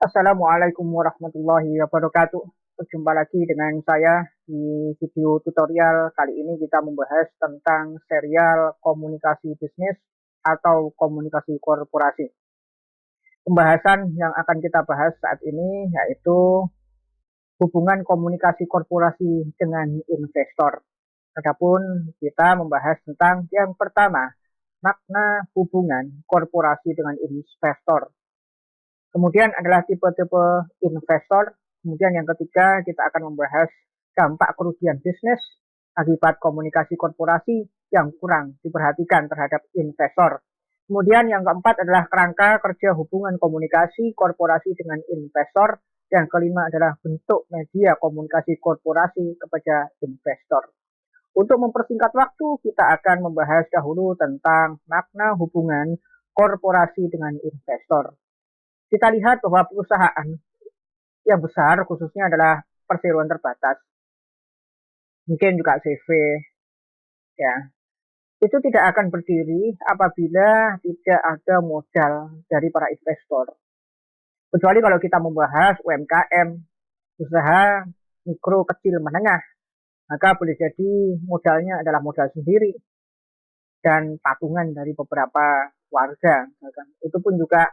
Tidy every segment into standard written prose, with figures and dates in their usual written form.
Assalamualaikum warahmatullahi wabarakatuh. Berjumpa lagi dengan saya di video tutorial. Kali ini kita membahas tentang serial komunikasi bisnis atau komunikasi korporasi. Pembahasan yang akan kita bahas saat ini yaitu hubungan komunikasi korporasi dengan investor. Adapun kita membahas tentang yang pertama, makna hubungan korporasi dengan investor. Kemudian adalah tipe-tipe investor. Kemudian yang ketiga kita akan membahas dampak kerugian bisnis akibat komunikasi korporasi yang kurang diperhatikan terhadap investor. Kemudian yang keempat adalah kerangka kerja hubungan komunikasi korporasi dengan investor. Yang kelima adalah bentuk media komunikasi korporasi kepada investor. Untuk mempersingkat waktu, kita akan membahas dahulu tentang makna hubungan korporasi dengan investor. Kita lihat bahwa perusahaan yang besar khususnya adalah perseroan terbatas, mungkin juga CV, ya, itu tidak akan berdiri apabila tidak ada modal dari para investor. Kecuali kalau kita membahas UMKM, usaha mikro, kecil, menengah, maka boleh jadi modalnya adalah modal sendiri dan patungan dari beberapa warga. Itu pun juga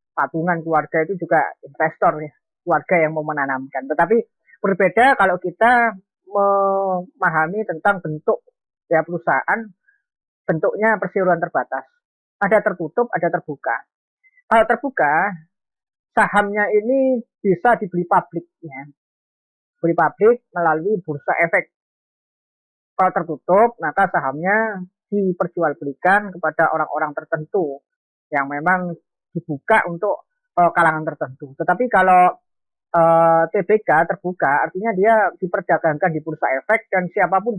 patungan keluarga itu juga investor ya, keluarga yang mau menanamkan. Tetapi berbeda kalau kita memahami tentang bentuk ya perusahaan, bentuknya perseroan terbatas. Ada tertutup, ada terbuka. Kalau terbuka, sahamnya ini bisa dibeli publik ya. Beli publik melalui bursa efek. Kalau tertutup, maka sahamnya diperjualbelikan kepada orang-orang tertentu yang memang dibuka untuk kalangan tertentu. Tetapi kalau TBK terbuka, artinya dia diperdagangkan di bursa efek dan siapapun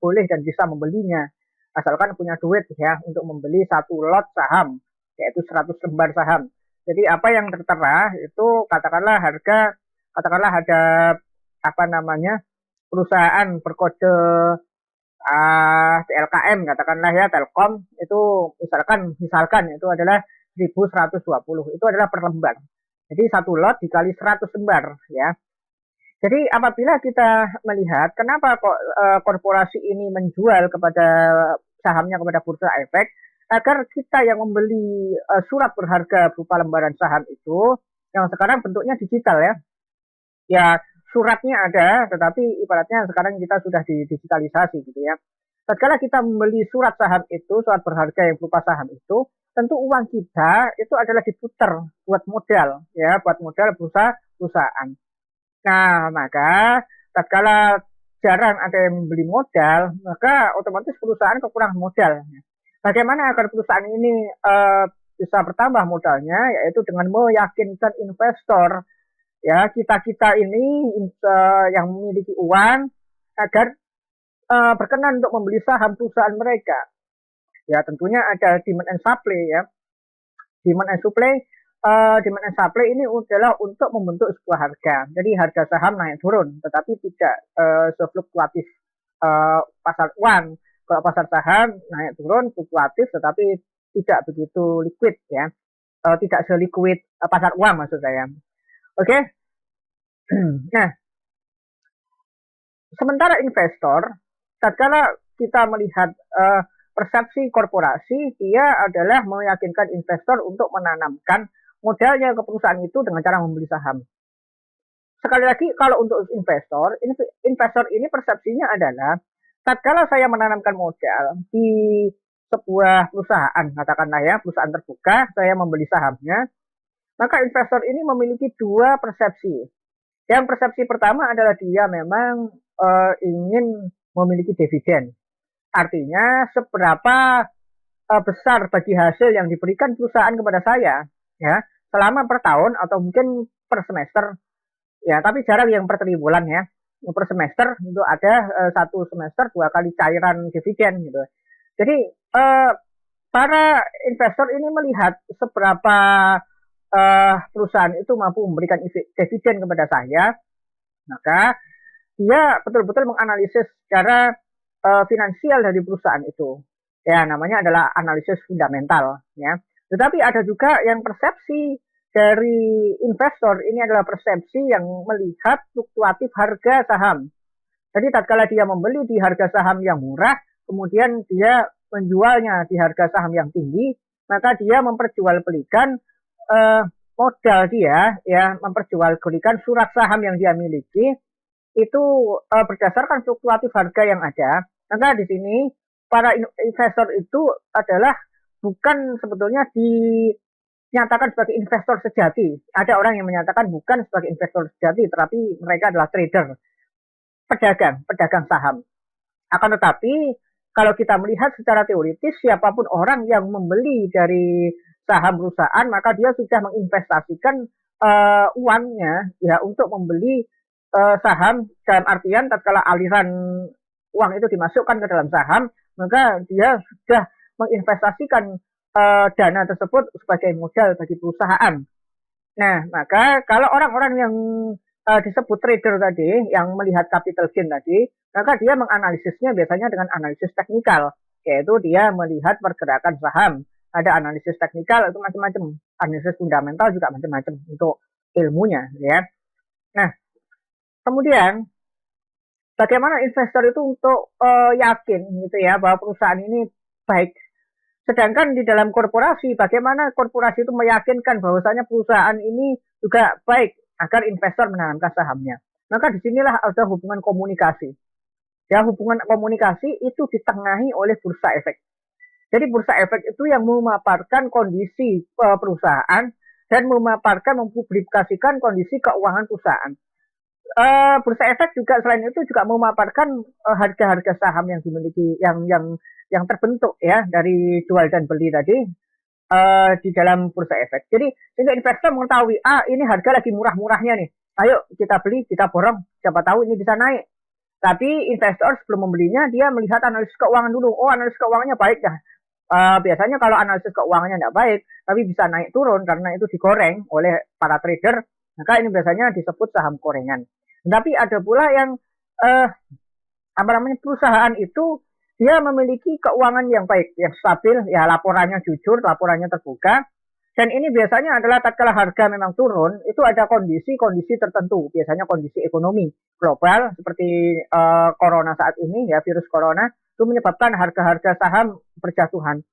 boleh dan bisa membelinya, asalkan punya duit ya untuk membeli satu lot saham, yaitu 100 lembar saham. Jadi apa yang tertera itu katakanlah ada apa namanya perusahaan berkode TLKM katakanlah ya, Telkom itu misalkan itu adalah 1120, itu adalah per lembar. Jadi satu lot dikali 100 lembar ya. Jadi apabila kita melihat kenapa kok korporasi ini menjual kepada sahamnya kepada bursa efek, agar kita yang membeli surat berharga berupa lembaran saham itu yang sekarang bentuknya digital ya. Ya, suratnya ada, tetapi ibaratnya sekarang kita sudah didigitalisasi gitu ya. Tatkala kita membeli surat saham itu, surat berharga yang berupa saham itu, tentu uang kita itu adalah diputar buat modal, ya, buat modal perusahaan. Nah, maka tatkala jarang ada yang membeli modal, maka otomatis perusahaan kekurangan modal. Bagaimana agar perusahaan ini bisa bertambah modalnya, yaitu dengan meyakinkan investor, ya, kita ini yang memiliki uang agar berkenan untuk membeli saham perusahaan mereka. Ya, tentunya ada demand and supply ya. Demand and supply ini adalah untuk membentuk sebuah harga. Jadi harga saham naik turun, tetapi tidak sefluktuatif pasar uang. Kalau pasar saham naik turun fluktuatif, tetapi tidak begitu liquid ya. Tidak seliquid pasar uang maksud saya. Oke. Nah, sementara investor, tatkala kita melihat persepsi korporasi, dia adalah meyakinkan investor untuk menanamkan modalnya ke perusahaan itu dengan cara membeli saham. Sekali lagi, kalau untuk investor ini persepsinya adalah tatkala saya menanamkan modal di sebuah perusahaan, katakanlah ya, perusahaan terbuka, saya membeli sahamnya, maka investor ini memiliki dua persepsi. Yang persepsi pertama adalah dia memang ingin memiliki dividen. Artinya seberapa besar bagi hasil yang diberikan perusahaan kepada saya, ya, selama per tahun atau mungkin per semester, ya, tapi jarang yang per triwulan ya. Per semester itu ada satu semester 2 kali cairan dividen gitu. Jadi para investor ini melihat seberapa perusahaan itu mampu memberikan dividen kepada saya, maka dia betul-betul menganalisis secara finansial dari perusahaan itu. Ya, namanya adalah analisis fundamental ya. Tetapi ada juga yang persepsi dari investor ini adalah persepsi yang melihat fluktuatif harga saham. Jadi tatkala dia membeli di harga saham yang murah, kemudian dia menjualnya di harga saham yang tinggi, maka dia memperjualbelikan modal dia, ya, memperjualbelikan surat saham yang dia miliki itu berdasarkan fluktuatif harga yang ada. Maka di sini para investor itu adalah bukan sebetulnya dinyatakan sebagai investor sejati. Ada orang yang menyatakan bukan sebagai investor sejati, tetapi mereka adalah trader, pedagang saham. Akan tetapi kalau kita melihat secara teoritis, siapapun orang yang membeli dari saham perusahaan, maka dia sudah menginvestasikan uangnya ya untuk membeli saham, dalam artian tatkala aliran uang itu dimasukkan ke dalam saham, maka dia sudah menginvestasikan dana tersebut sebagai modal bagi perusahaan. Nah, maka kalau orang-orang yang disebut trader tadi, yang melihat capital gain tadi, maka dia menganalisisnya biasanya dengan analisis teknikal, yaitu dia melihat pergerakan saham. Ada analisis teknikal itu macam-macam, analisis fundamental juga macam-macam untuk ilmunya, ya. Nah, kemudian bagaimana investor itu untuk yakin gitu ya bahwa perusahaan ini baik. Sedangkan di dalam korporasi, bagaimana korporasi itu meyakinkan bahwasanya perusahaan ini juga baik agar investor menanamkan sahamnya. Maka disinilah ada hubungan komunikasi. Ya, hubungan komunikasi itu ditengahi oleh bursa efek. Jadi bursa efek itu yang memaparkan kondisi perusahaan dan memaparkan, mempublikasikan kondisi keuangan perusahaan. Bursa efek juga selain itu juga memaparkan harga-harga saham yang dimiliki, yang terbentuk ya dari jual dan beli tadi di dalam bursa efek. Jadi sehingga investor mengetahui, ini harga lagi murah-murahnya nih. Ayo kita beli, kita borong, siapa tahu ini bisa naik. Tapi investor sebelum membelinya dia melihat analisis keuangan dulu. Oh, analisis keuangannya baik dah. Biasanya kalau analisis keuangannya tidak baik, tapi bisa naik turun karena itu digoreng oleh para trader, maka ini biasanya disebut saham gorengan. Tapi ada pula yang perusahaan itu dia memiliki keuangan yang baik, yang stabil, ya laporannya jujur, laporannya terbuka. Dan ini biasanya adalah tatkala harga memang turun, itu ada kondisi-kondisi tertentu, biasanya kondisi ekonomi global seperti corona saat ini, ya virus corona, itu menyebabkan harga-harga saham berjatuhan.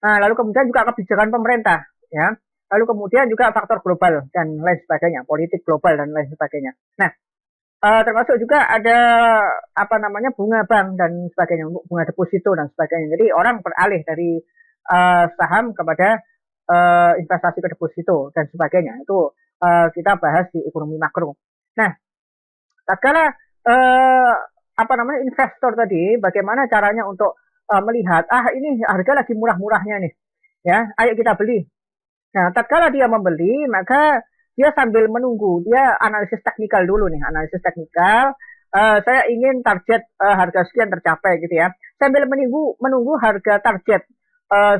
Nah, lalu kemudian juga kebijakan pemerintah, ya, lalu kemudian juga faktor global dan lain sebagainya, politik global dan lain sebagainya. Nah, termasuk juga ada bunga bank dan sebagainya, bunga deposito dan sebagainya. Jadi orang beralih dari saham kepada investasi ke deposito dan sebagainya. Itu kita bahas di ekonomi makro. Nah, tatkala investor tadi, bagaimana caranya untuk melihat ini harga lagi murah-murahnya nih, ya, ayo kita beli. Nah, tatkala dia membeli, maka dia sambil menunggu, dia analisis teknikal dulu nih, analisis teknikal. Saya ingin target harga sekian tercapai gitu ya. Sambil menunggu harga target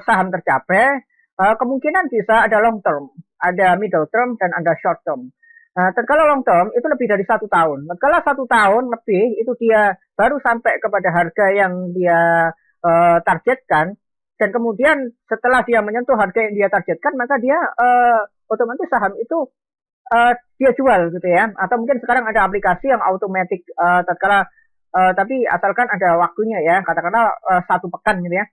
saham tercapai, kemungkinan bisa ada long term, ada middle term, dan ada short term. Tatkala long term itu lebih dari 1 tahun. Tatkala 1 tahun lebih itu dia baru sampai kepada harga yang dia targetkan, dan kemudian setelah dia menyentuh harga yang dia targetkan, maka dia otomatis saham itu dia jual gitu ya. Atau mungkin sekarang ada aplikasi yang automatic tatkala tapi asalkan ada waktunya ya, katakanlah 1 pekan gitu ya.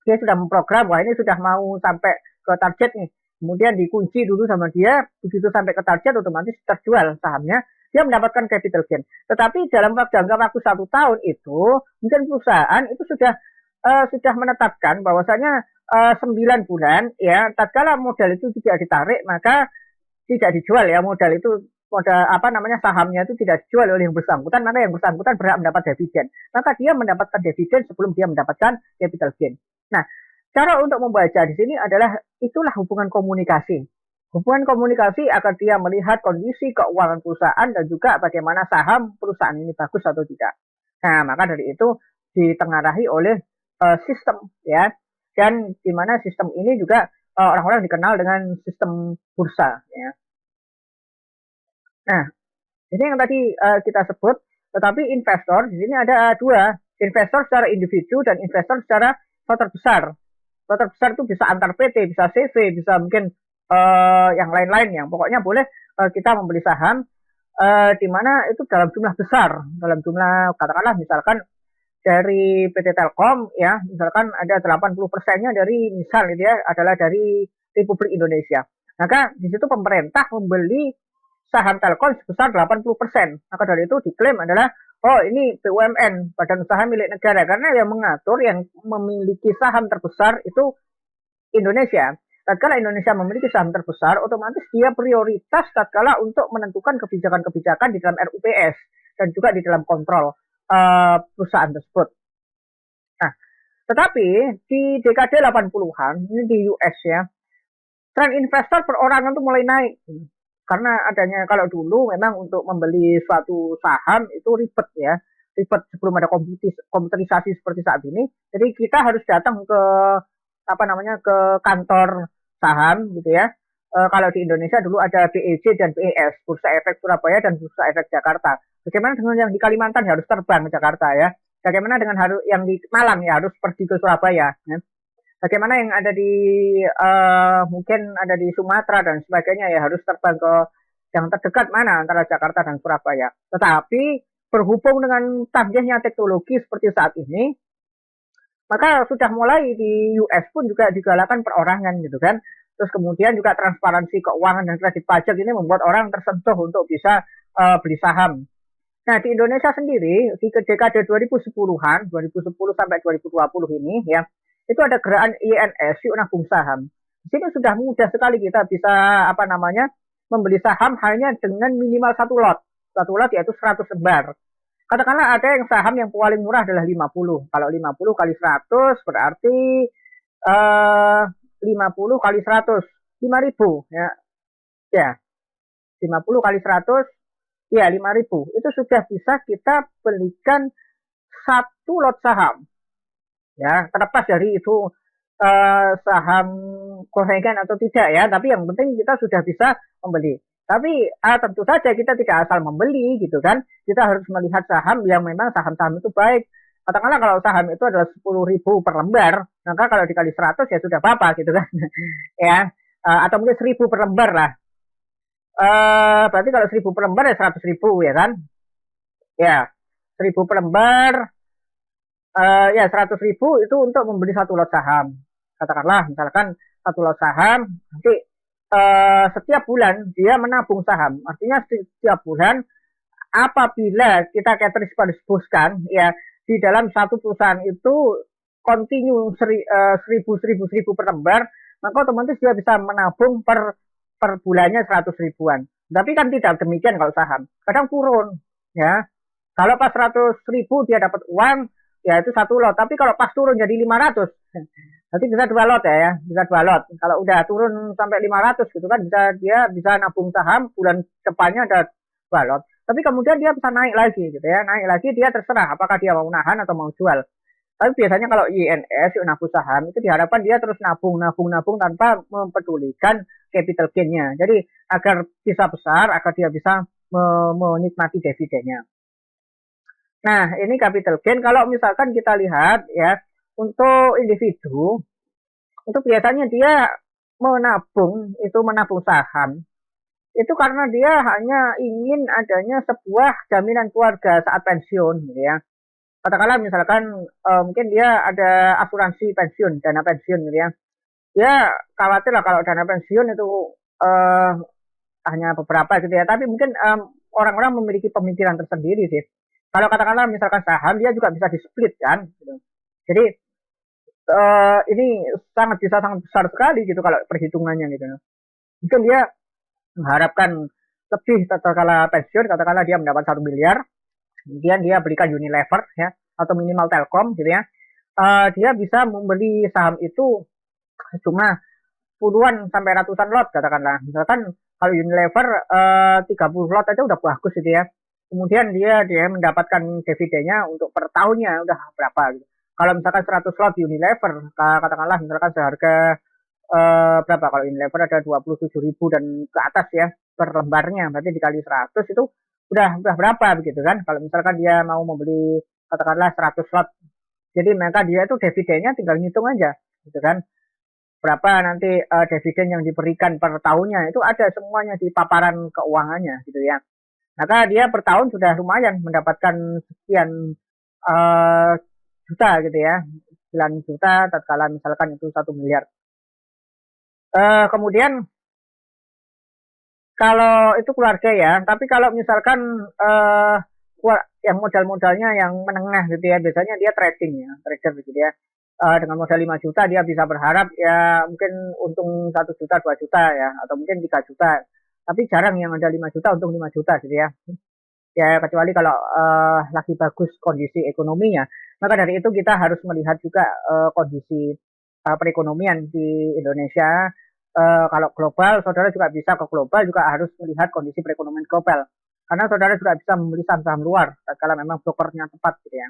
Dia sudah memprogram, wah ini sudah mau sampai ke target nih. Kemudian dikunci dulu sama dia, begitu sampai ke target otomatis terjual sahamnya, dia mendapatkan capital gain. Tetapi dalam jangka waktu 1 tahun itu, mungkin perusahaan itu sudah menetapkan bahwasanya 9 bulan ya, tatkala modal itu tidak ditarik, maka tidak dijual ya modal itu, sahamnya itu tidak dijual oleh yang bersangkutan, maka yang bersangkutan berhak mendapat dividen. Maka dia mendapatkan dividen sebelum dia mendapatkan capital gain. Nah, cara untuk membaca di sini adalah itulah hubungan komunikasi. Hubungan komunikasi agar dia melihat kondisi keuangan perusahaan dan juga bagaimana saham perusahaan ini bagus atau tidak. Nah, maka dari itu ditengarai oleh sistem ya. Dan di mana sistem ini juga orang-orang dikenal dengan sistem bursa ya. Nah, ini yang tadi kita sebut, tetapi investor di sini ada 2, investor secara individu dan investor secara voter besar. Voter besar itu bisa antar PT, bisa CV, bisa mungkin yang lain-lain yang pokoknya boleh kita membeli saham di mana itu dalam jumlah besar, dalam jumlah katakanlah misalkan dari PT Telkom ya, misalkan ada 80%-nya dari misal gitu ya adalah dari Republik Indonesia. Maka di situ pemerintah membeli saham Telkom sebesar 80%. Maka dari itu diklaim adalah oh ini BUMN, badan usaha milik negara, karena yang mengatur yang memiliki saham terbesar itu Indonesia. Tatkala Indonesia memiliki saham terbesar, otomatis dia prioritas tatkala untuk menentukan kebijakan-kebijakan di dalam RUPS dan juga di dalam kontrol perusahaan tersebut. Nah, tetapi di dekade 80-an, ini di US ya, tren investor perorangan itu mulai naik. Karena adanya, kalau dulu memang untuk membeli suatu saham itu ribet ya, ribet sebelum ada komputerisasi seperti saat ini. Jadi kita harus datang ke ke kantor saham gitu ya. Kalau di Indonesia dulu ada BEJ dan BES, Bursa Efek Surabaya dan Bursa Efek Jakarta. Bagaimana dengan yang di Kalimantan ya harus terbang ke Jakarta ya. Bagaimana dengan yang di Malang ya harus pergi ke Surabaya. Ya. Bagaimana yang ada di mungkin ada di Sumatera dan sebagainya ya harus terbang ke yang terdekat mana antara Jakarta dan Surabaya. Tetapi berhubung dengan canggihnya teknologi seperti saat ini, maka sudah mulai di US pun juga digalakan perorangan gitu kan. Terus kemudian juga transparansi keuangan dan kredit pajak ini membuat orang tersentuh untuk bisa beli saham. Nah, di Indonesia sendiri di dekade 2010-an, 2010 sampai 2020 ini ya, itu ada gerakan INS, yuk nabung saham. Di sini sudah mudah sekali kita bisa membeli saham hanya dengan minimal satu lot. Satu lot yaitu 100 lembar. Katakanlah ada yang saham yang paling murah adalah 50. Kalau 50 kali 100 berarti 50 kali 100, 5.000 ya. Ya. 50 kali 100 ya 5.000. Itu sudah bisa kita belikan satu lot saham. Ya, terlepas dari itu saham gorengan atau tidak ya, tapi yang penting kita sudah bisa membeli. Tapi tentu saja kita tidak asal membeli gitu kan. Kita harus melihat saham yang memang saham-saham itu baik. Katakanlah kalau saham itu adalah 10.000 per lembar, maka kalau dikali 100 ya sudah apa-apa gitu kan. Ya, atau mungkin 1.000 per lembar lah. Berarti kalau 1.000 per lembar ya 100.000 ya kan. Ya, 1.000 per lembar ya 100.000 itu untuk membeli satu lot saham. Katakanlah misalkan satu lot saham nanti setiap bulan dia menabung saham. Artinya setiap bulan apabila kita disebutkan ya di dalam satu perusahaan itu kontinu 1.000 per lembar, maka otomatis dia bisa menabung per bulannya 100 ribuan. Tapi kan tidak demikian kalau saham. Kadang turun ya. Kalau pas 100.000 dia dapat uang ya itu satu lot. Tapi kalau pas turun jadi 500, nanti bisa dua lot ya, bisa dua lot. Kalau udah turun sampai 500 gitu kan dia bisa nabung saham bulan depannya ada dua lot. Tapi kemudian dia bisa naik lagi gitu ya, naik lagi dia terserah apakah dia mau nahan atau mau jual. Tapi biasanya kalau INS, nabung saham itu diharapkan dia terus nabung tanpa mempedulikan capital gain-nya. Jadi agar bisa besar, agar dia bisa menikmati dividennya. Nah, ini capital gain. Kalau misalkan kita lihat ya, untuk individu, itu biasanya dia menabung saham. Itu karena dia hanya ingin adanya sebuah jaminan keluarga saat pensiun, gitu ya. Katakanlah misalkan mungkin dia ada asuransi pensiun, dana pensiun, gitu ya. Ya khawatir lah kalau dana pensiun itu hanya beberapa gitu ya. Tapi mungkin orang-orang memiliki pemikiran tersendiri sih. Kalau katakanlah misalkan saham, dia juga bisa di-split kan. Gitu. Jadi ini sangat besar sekali gitu kalau perhitungannya gitu. Mungkin dia mengharapkan lebih tatkala pensiun, katakanlah dia mendapat 1 miliar, kemudian dia belikan Unilever ya atau minimal Telkom gitu ya. Dia bisa membeli saham itu cuma puluhan sampai ratusan lot katakanlah. Misalkan kalau Unilever 30 lot aja udah bagus gitu ya. Kemudian dia mendapatkan dividennya untuk per tahunnya udah berapa gitu. Kalau misalkan 100 lot Unilever, katakanlah misalkan seharga berapa kalau Unilever ada 27.000 dan ke atas ya per lembarnya, berarti dikali 100 itu udah berapa begitu kan. Kalau misalkan dia mau membeli katakanlah 100 lot, jadi maka dia itu dividennya tinggal ngitung aja gitu kan. berapa nanti dividen yang diberikan per tahunnya, itu ada semuanya di paparan keuangannya gitu ya. Maka dia per tahun sudah lumayan mendapatkan sekian uh, juta gitu ya, 9 juta tatkala misalkan itu 1 miliar. Kemudian kalau itu keluarga ya, tapi kalau misalkan yang modal-modalnya yang menengah gitu ya, biasanya dia trading ya, trader gitu ya. Dengan modal 5 juta dia bisa berharap ya mungkin untung 1 juta, 2 juta ya, atau mungkin 3 juta. Tapi jarang yang ada 5 juta untung 5 juta gitu ya. Ya kecuali kalau lagi bagus kondisi ekonominya. Maka dari itu kita harus melihat juga kondisi perekonomian di Indonesia. Kalau global, saudara juga bisa ke global juga harus melihat kondisi perekonomian global. Karena saudara juga bisa membeli saham-saham luar kalau memang brokernya tepat gitu ya.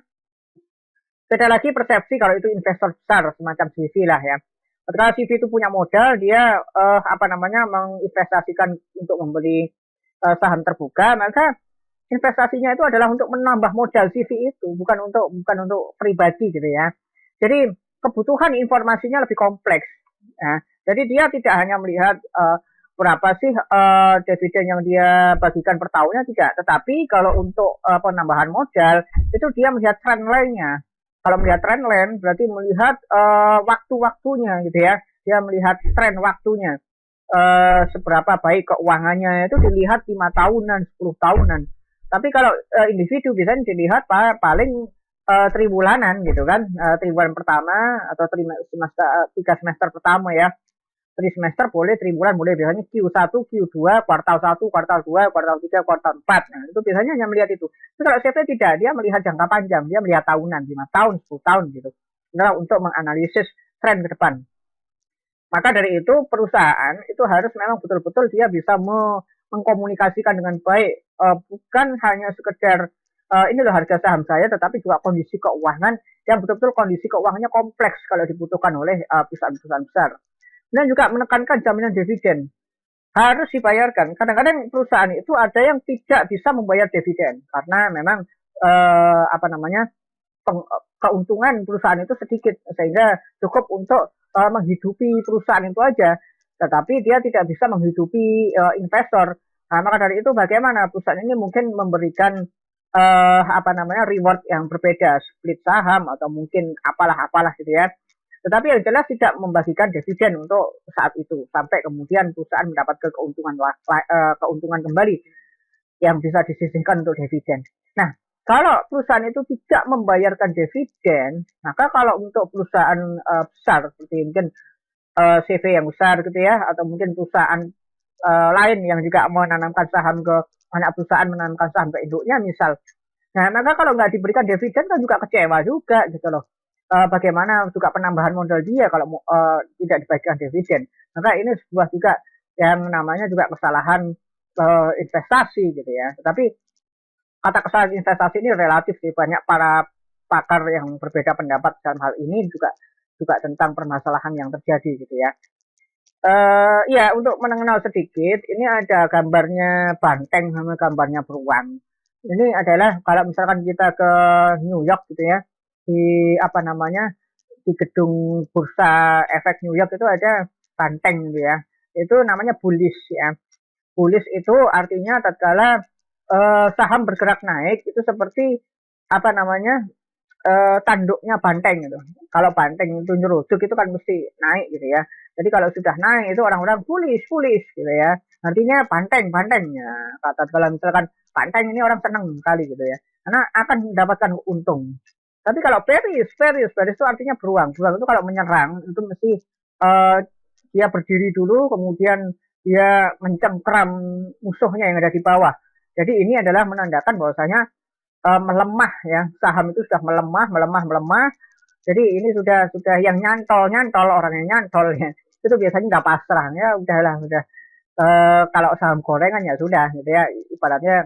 Beda lagi persepsi kalau itu investor besar semacam CV lah ya. Ketika CV itu punya modal, dia menginvestasikan untuk membeli saham terbuka, maka investasinya itu adalah untuk menambah modal CV itu, bukan untuk pribadi gitu ya. Jadi kebutuhan informasinya lebih kompleks. Ya. Jadi dia tidak hanya melihat berapa sih dividen yang dia bagikan per tahunnya, tidak. Tetapi kalau untuk penambahan modal itu dia melihat trend line-nya. Kalau melihat trend line berarti melihat waktu-waktunya gitu ya. Dia melihat tren waktunya. Seberapa baik keuangannya itu dilihat 5 tahunan, 10 tahunan. Tapi kalau individu biasanya dilihat paling triwulanan gitu kan, triwulan pertama atau semester 3 semester pertama ya. Semester boleh, triwulan boleh, biasanya Q1, Q2, kuartal 1, kuartal 2, kuartal 3, kuartal 4. Nah, itu biasanya hanya melihat itu. Tapi kalau CV tidak, dia melihat jangka panjang, dia melihat tahunan, 5 tahun, 10 tahun gitu. Nah, untuk menganalisis tren ke depan. Maka dari itu perusahaan itu harus memang betul-betul dia bisa mengkomunikasikan dengan baik, bukan hanya sekedar ini loh harga saham saya, tetapi juga kondisi keuangan yang betul-betul kondisi keuangannya kompleks kalau dibutuhkan oleh perusahaan-perusahaan besar. Dan juga menekankan jaminan dividen harus dibayarkan. Kadang-kadang perusahaan itu ada yang tidak bisa membayar dividen karena memang keuntungan perusahaan itu sedikit sehingga cukup untuk menghidupi perusahaan itu aja, tetapi dia tidak bisa menghidupi investor. Nah, maka dari itu bagaimana perusahaan ini mungkin memberikan reward yang berbeda, split saham atau mungkin apalah gitu ya. Tetapi yang jelas tidak membagikan dividen untuk saat itu sampai kemudian perusahaan mendapatkan keuntungan kembali yang bisa disisihkan untuk dividen. Nah, kalau perusahaan itu tidak membayarkan dividen, maka kalau untuk perusahaan besar seperti mungkin CV yang besar gitu ya, atau mungkin perusahaan lain yang juga menanamkan saham ke anak perusahaan, menanamkan saham ke induknya misal. Nah, maka kalau nggak diberikan dividen kan juga kecewa juga gitu loh. Bagaimana juga penambahan modal dia kalau tidak dibagikan dividen. Maka ini sebuah juga yang namanya juga kesalahan investasi gitu ya. Tetapi kata kesalahan investasi ini relatif sih, banyak para pakar yang berbeda pendapat dalam hal ini juga tentang permasalahan yang terjadi gitu ya. Ya untuk mengenal sedikit, ini ada gambarnya banteng sama gambarnya beruang. Ini adalah kalau misalkan kita ke New York gitu ya, di di gedung bursa efek New York itu ada banteng gitu ya. Itu namanya bullish ya. Bullish itu artinya tatkala saham bergerak naik itu seperti tanduknya banteng gitu. Kalau banteng itu nyeruduk itu kan mesti naik gitu ya. Jadi kalau sudah naik itu orang-orang bullish gitu ya. Artinya bantengnya. Kalau misalkan banteng ini orang senang sekali gitu ya. Karena akan mendapatkan untung. Tapi kalau bearish itu artinya beruang. Beruang itu kalau menyerang itu mesti dia berdiri dulu, kemudian dia mencengkram musuhnya yang ada di bawah. Jadi ini adalah menandakan bahwasanya melemah ya, saham itu sudah melemah. Jadi ini sudah yang nyantol orang yang nyantol ya. Itu biasanya nggak pasrah ya, udah. Kalau saham gorengan ya sudah gitu ya, ibaratnya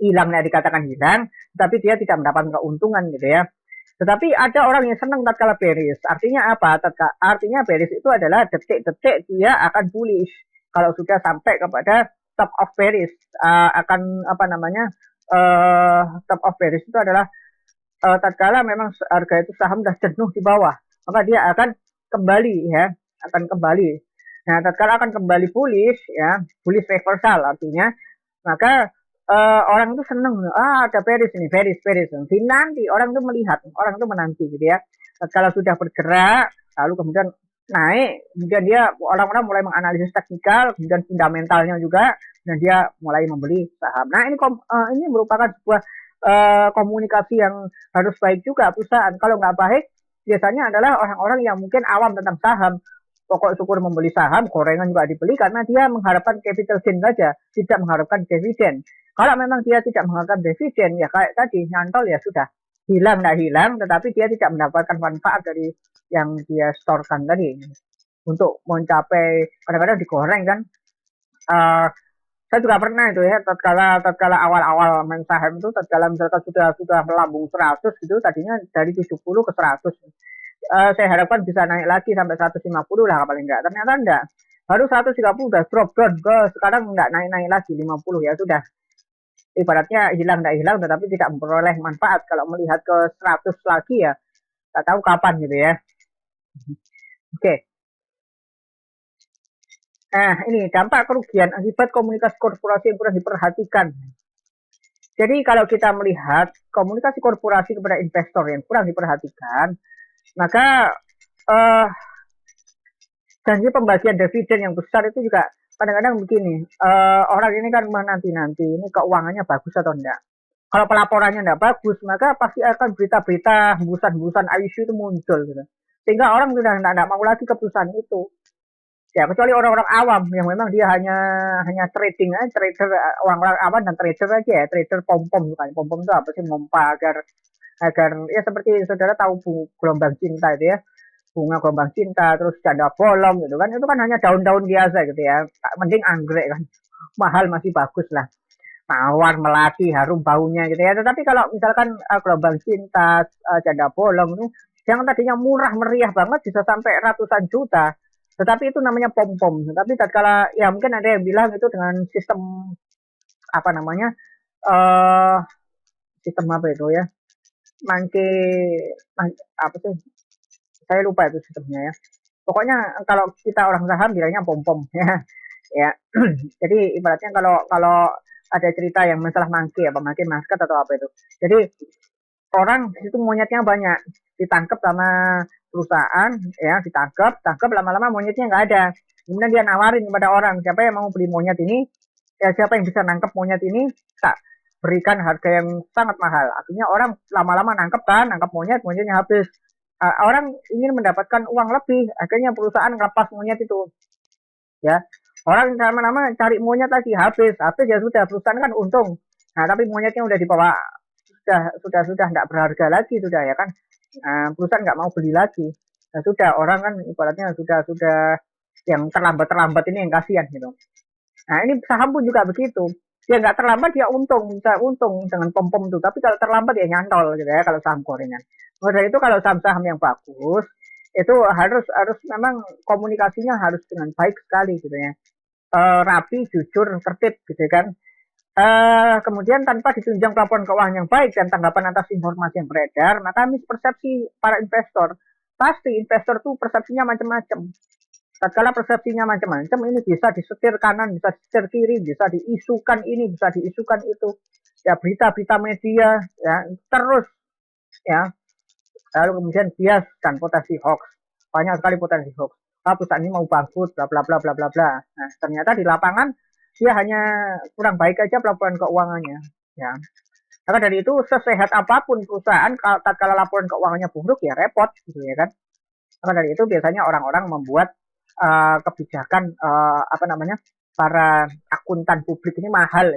hilang ya, dikatakan hilang, tapi dia tidak mendapatkan keuntungan gitu ya. Tetapi ada orang yang senang tatkala bearish. Artinya apa? Artinya bearish itu adalah detik-detik dia akan bullish. Kalau sudah sampai kepada top of bearish, top of bearish itu adalah tatkala memang harga itu saham sudah jenuh di bawah, maka dia akan kembali ya. akan kembali. Nah, tatkala akan kembali bullish, ya, bullish reversal artinya, maka orang itu seneng, ada bearish ini, bearish. Nanti orang itu melihat, orang itu menanti gitu ya. Kalau sudah bergerak, lalu kemudian naik, kemudian dia orang-orang mulai menganalisis teknikal, kemudian fundamentalnya juga, dan dia mulai membeli saham. Nah, ini merupakan sebuah komunikasi yang harus baik juga perusahaan. Kalau nggak baik, biasanya adalah orang-orang yang mungkin awam tentang saham. Pokok syukur membeli saham, gorengan juga dibeli karena dia mengharapkan capital gain saja, tidak mengharapkan dividen. Kalau memang dia tidak mengharapkan dividen, ya kayak tadi, nyantol ya sudah. Hilang, tidak hilang, tetapi dia tidak mendapatkan manfaat dari yang dia storekan tadi. Untuk mencapai, kadang-kadang digoreng kan, saya juga pernah itu ya, tatkala awal-awal main saham itu, tatkala misalkan sudah melambung 100 gitu, tadinya dari 70 ke 100. Saya harapkan bisa naik lagi sampai 150 lah paling enggak. Ternyata enggak. Baru 130 udah drop down ke sekarang enggak naik-naik lagi 50 ya sudah. Ibaratnya hilang enggak hilang tetapi tidak memperoleh manfaat. Kalau melihat ke 100 lagi ya enggak tahu kapan gitu ya. Oke. Nah, ini dampak kerugian akibat komunikasi korporasi yang kurang diperhatikan. Jadi kalau kita melihat komunikasi korporasi kepada investor yang kurang diperhatikan, maka janji pembagian dividen yang besar itu juga kadang-kadang begini, orang ini kan menanti-nanti ini keuangannya bagus atau enggak. Kalau pelaporannya enggak bagus, maka pasti akan berita-berita hembusan-hembusan ICU itu muncul gitu. Sehingga orang sudah enggak mau lagi ke perusahaan itu. Ya, kecuali orang-orang awam yang memang dia hanya trading aja, trader orang-orang awam dan trader aja ya, trader pom-pom bukan. Pom-pom itu apa sih? Mompa agar ya seperti saudara tahu gelombang cinta itu ya, bunga gelombang cinta, terus janda bolong gitu kan, itu kan hanya daun-daun biasa gitu ya, mending anggrek kan, mahal masih bagus lah, mawar melati harum baunya gitu ya. Tetapi kalau misalkan gelombang cinta, janda bolong itu yang tadinya murah meriah banget bisa sampai ratusan juta, tetapi itu namanya pom-pom. Tapi tatkala ya mungkin ada yang bilang itu dengan sistem apa namanya, sistem apa itu ya, mangke apa sih, saya lupa itu sistemnya ya. Pokoknya kalau kita orang saham bilangnya pom-pom ya. Ya. Jadi ibaratnya kalau ada cerita yang masalah mangke apa mangke masket atau apa itu. Jadi orang di situ monyetnya banyak, ditangkap sama perusahaan ya, tangkap lama-lama monyetnya nggak ada. Kemudian dia nawarin kepada orang, siapa yang mau beli monyet ini, ya siapa yang bisa nangkep monyet ini, tak berikan harga yang sangat mahal. Akhirnya orang lama-lama nangkep monyetnya habis. Orang ingin mendapatkan uang lebih, akhirnya perusahaan ngelepas monyet itu. Ya, orang lama-lama cari monyet lagi, habis ya sudah, perusahaan kan untung. Nah, tapi monyetnya udah dibawa, sudah nggak berharga lagi sudah ya kan. Perusahaan nggak mau beli lagi. Nah, sudah orang kan ibaratnya sudah yang terlambat ini yang kasihan gitu. Nah, ini saham pun juga begitu. Dia nggak terlambat dia bisa untung dengan pom-pom itu, tapi kalau terlambat ya nyantol gitu ya kalau saham gorengan. Dari itu kalau saham-saham yang bagus itu harus memang komunikasinya harus dengan baik sekali gitu ya, rapi, jujur, tertib gitu kan. Kemudian tanpa ditunjang pelaporan keuangan yang baik dan tanggapan atas informasi yang beredar, maka mispersepsi para investor. Pasti investor tuh persepsinya macam-macam. Tatkala persepsinya macam-macam, ini bisa disetir kanan, bisa disetir kiri, bisa diisukan ini, bisa diisukan itu. Ya berita-berita media, ya terus, ya. Lalu kemudian bias dan potensi hoax, banyak sekali potensi hoax. Perusahaan ini mau bangkrut, bla bla bla bla bla bla. Nah ternyata di lapangan dia hanya kurang baik aja pelaporan keuangannya, ya. Maka dari itu sesehat apapun perusahaan, tatkala laporan keuangannya buruk ya repot, gitu ya kan. Maka dari itu biasanya orang-orang membuat kebijakan apa namanya, para akuntan publik ini mahal,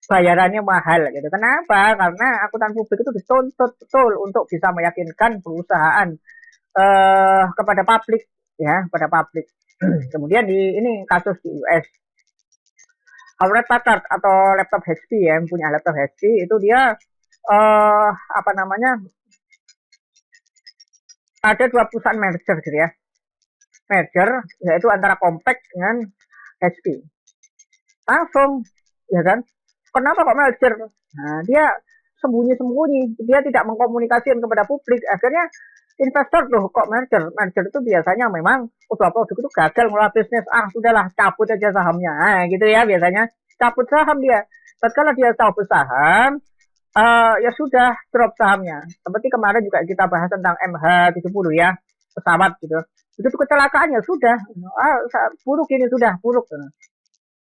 bayarannya mahal gitu. Kenapa? Karena akuntan publik itu dituntut betul untuk bisa meyakinkan perusahaan kepada publik ya, kepada publik. Kemudian ini kasus di US, Hewlett Packard atau laptop HP ya, yang punya laptop HP itu dia apa namanya, ada 2 perusahaan merger gitu ya. Merger yaitu antara Compaq dengan HP. Langsung ya kan. Kenapa kok merger? Nah, dia sembunyi-sembunyi, dia tidak mengkomunikasikan kepada publik. Akhirnya investor tuh kok merger itu biasanya memang udah produk itu gagal ngelola bisnis, sudahlah cabut aja sahamnya, gitu ya biasanya cabut saham dia. Tatkala dia cabut saham, ya sudah drop sahamnya. Seperti kemarin juga kita bahas tentang MH70 ya, pesawat gitu. Itu kecelakaan ya sudah, buruk ini sudah buruk.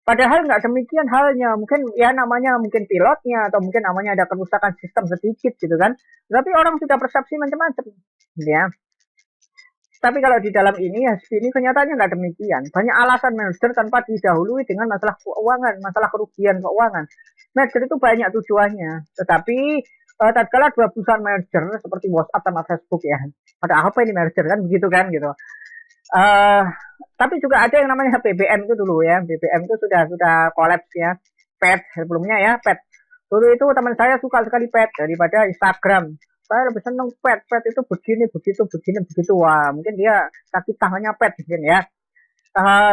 Padahal nggak demikian halnya, mungkin ya namanya mungkin pilotnya atau mungkin namanya ada kerusakan sistem sedikit gitu kan. Tapi orang sudah persepsi macam-macam, ya. Tapi kalau di dalam ini kenyataannya nggak demikian. Banyak alasan merger tanpa didahului dengan masalah keuangan, masalah kerugian keuangan. Merger itu banyak tujuannya, tetapi tatkala dua perusahaan merger seperti WhatsApp sama Facebook ya, ada apa ini merger kan begitu kan gitu. Uh, tapi juga ada yang namanya BBM itu dulu ya. BBM itu sudah kolaps ya. Pet sebelumnya ya, Pet. Dulu itu teman saya suka sekali Pet daripada Instagram. Saya lebih seneng Pet. Pet itu begini, begitu, begini, begitu. Wah, mungkin dia kaki tangannya Pet mungkin ya.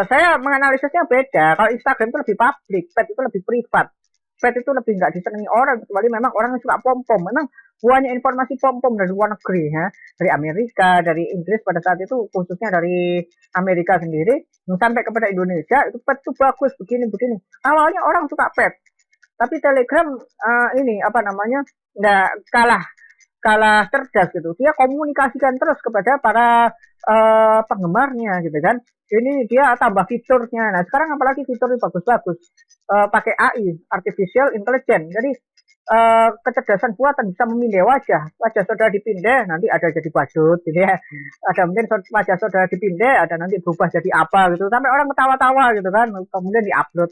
Saya menganalisisnya beda. Kalau Instagram itu lebih publik, Pet itu lebih privat. Pet itu lebih nggak disenangi orang, kecuali memang orang yang suka pom-pom. Memang banyak informasi pom-pom dari luar negeri ya, dari Amerika, dari Inggris pada saat itu, khususnya dari Amerika sendiri, sampai kepada Indonesia, itu Pet itu bagus, begini-begini. Awalnya orang suka Pet, tapi Telegram ini apa namanya nggak kalah cerdas gitu. Dia komunikasikan terus kepada para penggemarnya gitu kan. Ini dia tambah fiturnya. Nah sekarang apalagi fiturnya bagus-bagus, pakai AI, artificial intelligence. Jadi kecerdasan buatan bisa memindai wajah saudara dipindai nanti ada jadi badut gitu ya, ada mungkin wajah saudara dipindai ada nanti berubah jadi apa gitu sampai orang ketawa-tawa gitu kan, kemudian diupload.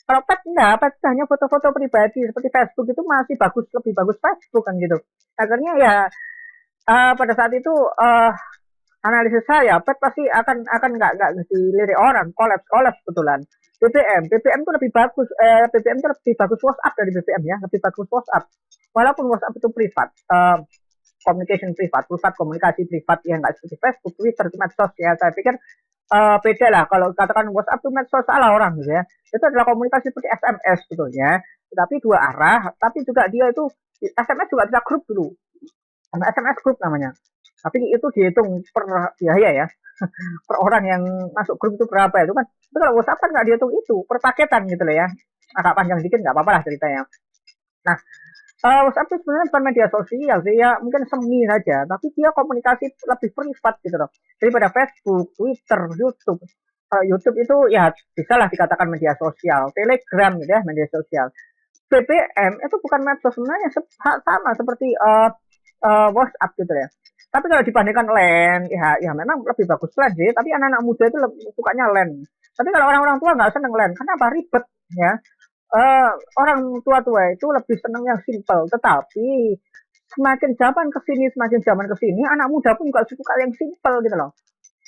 Kalau Pet enggak, Pet hanya foto-foto pribadi seperti Facebook itu masih bagus, lebih bagus Facebook kan gitu. Akhirnya ya pada saat itu analisis saya Pet pasti akan nggak dilirik orang, kolaps betulan. BBM itu lebih bagus, BBM itu lebih bagus WhatsApp dari BBM ya, lebih bagus WhatsApp. Walaupun WhatsApp itu privat, communication privat, pusat komunikasi privat yang nggak seperti Facebook, Twitter, medsos ya. Saya pikir beda lah. Kalau katakan WhatsApp itu medsos salah orang gitu ya. Itu adalah komunikasi seperti SMS sebetulnya, tetapi dua arah. Tapi juga dia itu SMS juga bisa grup dulu, SMS grup namanya. Tapi itu dihitung per biaya ya, per orang yang masuk grup itu berapa itu kan. Itu kalau WhatsApp kan nggak dihitung itu, per paketan gitu loh ya. Agak panjang dikit nggak apa-apa lah ceritanya. Nah, WhatsApp itu sebenarnya bukan media sosial sih ya, mungkin semi saja, tapi dia komunikasi lebih privat gitu loh. Daripada Facebook, Twitter, YouTube. YouTube itu ya bisa lah dikatakan media sosial, Telegram gitu ya, media sosial. BBM itu bukan medsos sebenarnya sama seperti WhatsApp gitu ya. Tapi kalau dibandingkan LAN, ya memang lebih bagus LAN sih. Tapi anak-anak muda itu sukanya LAN. Tapi kalau orang-orang tua nggak seneng LAN, karena apa? Ribet ya. Orang tua-tua itu lebih seneng yang simple. Tetapi semakin zaman kesini, anak muda pun juga suka yang simple gitu loh.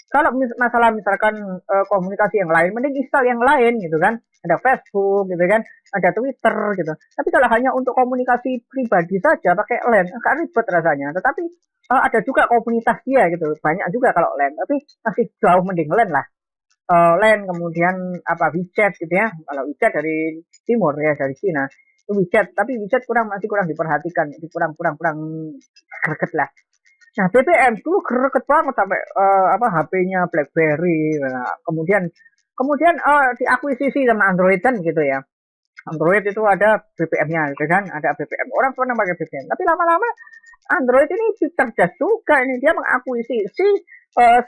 Kalau masalah misalkan komunikasi yang lain, mending install yang lain gitu kan. Ada Facebook gitu kan, ada Twitter gitu. Tapi kalau hanya untuk komunikasi pribadi saja pakai LAN, agak ribet rasanya. Tetapi ada juga komunitas dia gitu, banyak juga kalau LAN. Tapi masih jauh mending LAN lah. LAN kemudian apa WeChat gitu ya. Kalau WeChat dari timur ya, dari Cina. Itu WeChat, tapi WeChat masih kurang diperhatikan, kurang greget lah. Nah, BBM dulu greget banget sampai HP-nya BlackBerry. Nah, kemudian diakuisisi sama Android kan gitu ya. Android itu ada BBM-nya gitu kan, ada BBM. Orang pernah pakai BBM. Tapi lama-lama Android ini cerdas juga, ini dia mengakuisisi,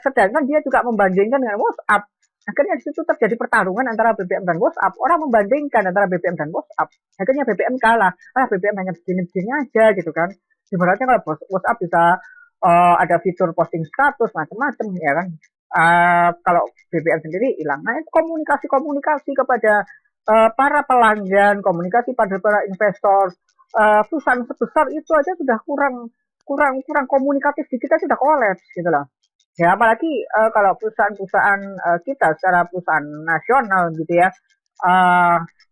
sedangkan dia juga membandingkan dengan WhatsApp. Akhirnya di situ terjadi pertarungan antara BBM dan WhatsApp. Orang membandingkan antara BBM dan WhatsApp. Akhirnya BBM kalah. BBM hanya begini-begini aja gitu kan. Ibaratnya kalau WhatsApp bisa ada fitur posting status macam-macam ya kan. Kalau BBM sendiri hilang. Nah, itu komunikasi kepada para pelanggan, komunikasi pada para investor, perusahaan sebesar itu aja sudah kurang komunikatif di kita, sudah kolaps gitu loh. Ya apalagi kalau perusahaan kita secara perusahaan nasional gitu ya,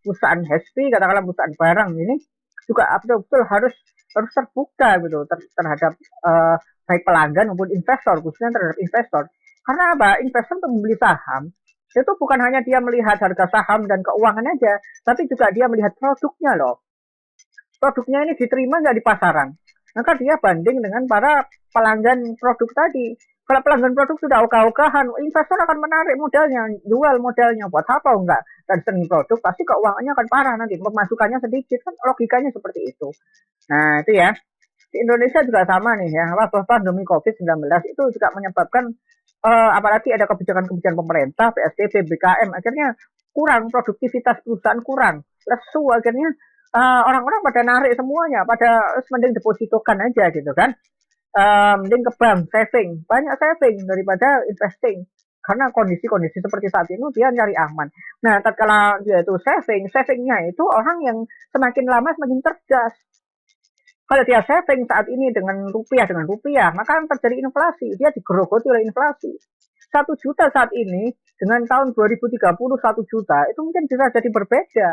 perusahaan HP katakanlah perusahaan barang ini juga betul-betul harus terbuka gitu terhadap baik pelanggan maupun investor, khususnya terhadap investor. Karena apa? Investor untuk membeli saham itu bukan hanya dia melihat harga saham dan keuangan aja, tapi juga dia melihat produknya loh. Produknya ini diterima nggak di pasaran? maka dia banding dengan para pelanggan produk tadi. Kalau pelanggan produk sudah ogah-ogahan, investor akan menarik modalnya, jual modalnya. Buat apa enggak? Dan seni produk pasti keuangannya akan parah nanti, pemasukannya sedikit, kan logikanya seperti itu. Nah itu ya, di Indonesia juga sama nih ya, wabah pandemi COVID-19 itu juga menyebabkan apalagi ada kebijakan-kebijakan pemerintah, PSBB, BKM, akhirnya kurang produktivitas perusahaan, kurang lesu, akhirnya orang-orang pada narik semuanya, pada mending depositokan aja gitu kan, mending ke bank saving, banyak saving daripada investing, karena kondisi-kondisi seperti saat ini dia nyari aman. Nah, tatkala dia itu savingnya itu orang yang semakin lama semakin cerdas. Kalau dia saving saat ini dengan rupiah, maka akan terjadi inflasi. Dia digerogoti oleh inflasi. 1 juta saat ini dengan tahun 2030 1 juta itu mungkin bisa jadi berbeda.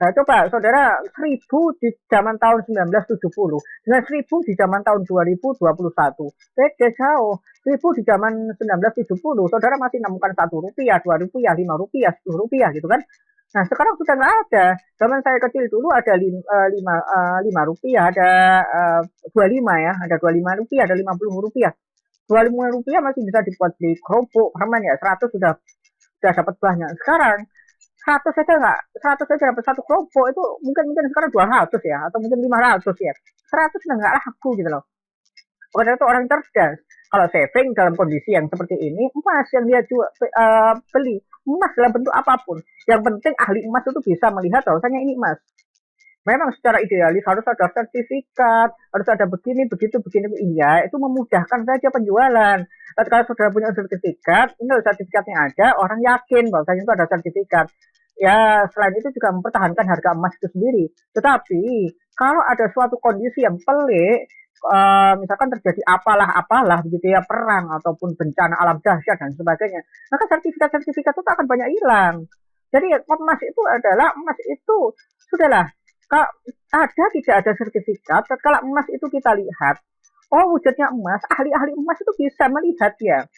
Nah, coba saudara, 1000 di zaman tahun 1970 dengan 1000 di zaman tahun 2021. Beda jauh. 1000 di zaman 1970, saudara masih menemukan Rp1, Rp2, Rp5, Rp10 gitu kan. Nah, sekarang sudah nggak ada. Zaman saya kecil dulu ada 5 rupiah, ada 25 ya, ada Rp25, ada Rp50. Rp25 masih bisa dibuat di kerupuk, permen ya, 100 sudah dapat banyak. Sekarang 100 saja nggak, 100 saja dapat satu kerupuk itu mungkin sekarang 200 ya, atau mungkin 500 ya. 100 sudah nggak laku gitu loh. Karena itu orang cerdas. Kalau saving dalam kondisi yang seperti ini, emas yang dia jual, beli, emas dalam bentuk apapun. Yang penting ahli emas itu bisa melihat bahwasanya ini emas. Memang secara idealis harus ada sertifikat, harus ada begini, begitu, begini. Iya, itu memudahkan saja penjualan. Kalau sudah punya sertifikat, ini sertifikatnya ada, orang yakin bahwasanya itu ada sertifikat. Ya, selain itu juga mempertahankan harga emas itu sendiri. Tetapi, kalau ada suatu kondisi yang pelik, misalkan terjadi apalah begitu ya, perang ataupun bencana alam dahsyat dan sebagainya, maka sertifikat-sertifikat itu akan banyak hilang. Jadi emas itu sudahlah, kalau ada tidak ada sertifikat, kalau emas itu kita lihat, oh wujudnya emas, ahli-ahli emas itu bisa melihat ya,